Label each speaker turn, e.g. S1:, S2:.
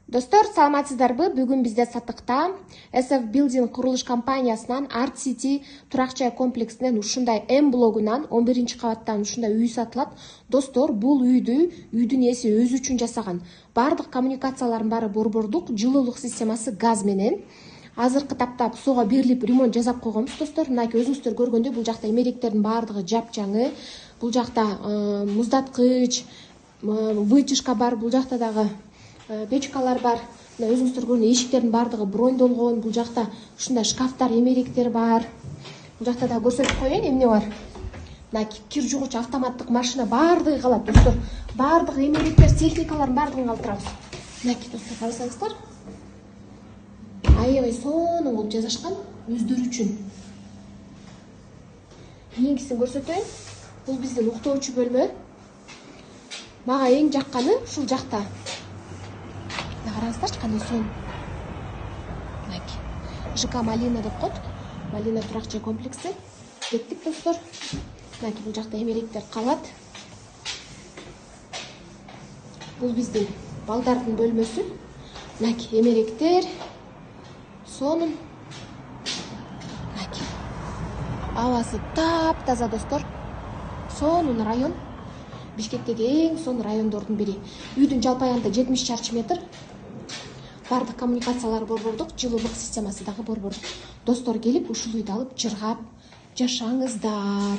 S1: Достор, саламатсыздарбы? Бүгүн бизде сатыкта SF Building курулуш компаниясынан Art City турак жай комплексинен ушундай М блогунан 11-кабаттан ушундай үй сатылат. Достор, бул үйдүн ээси өзү үчүн жасаган. Бардык коммуникациялардын баары борбордук, жылуулук системасы газ менен. Азыркы тапта суга берилип ремонт жасап койгонбуз, достор. Мынакей өзүңүздөр көргөндөй бул жакта эмеректердин баардыгы жапжаңы. Бул жакта муздаткыч, вытяжка бар, бул жакта дагы печкалар бар. Мына өзүңүздөр көргөн эшиктердин баардыгы броньдолгон. Бул жакта ушундай шкафтар, эмеректер бар. Бул жакта да көрсөтүп коеюн эмне бар. Мына кир жугуч автоматтык машина баардыгы калат, достор. Баардык эмеректер, техникалардын баардыгын калтырабыз. Мынакей достор, карасаңыздар. Аябай сонун болуп жасашкан өздөрү үчүн. Кийинкисин көрсөтөйүн. Бул биздин уктоочу бөлмө. Мага эң жакканы ушул жакта. Караңыздарчы кандай сонун. ЖК Малина деп коет. Малина турак жай комплекси. Кеттик, достор. Мынакей бул жакта эмеректер калат. Бул биздин балдардын бөлмөсү. Мынакей эмеректер сонун. Мынакей. Абасы таптаза, достор. Сонун район. Бишкектеги эң сонун райондордун бири. Үйдүн жалпы аянда 70 чарчы метр. Бардык коммуникациялар борбордук, жылуулук системасы дагы борбордук. Достор, келип ушул үйдү алып жыргап жашаңыздар.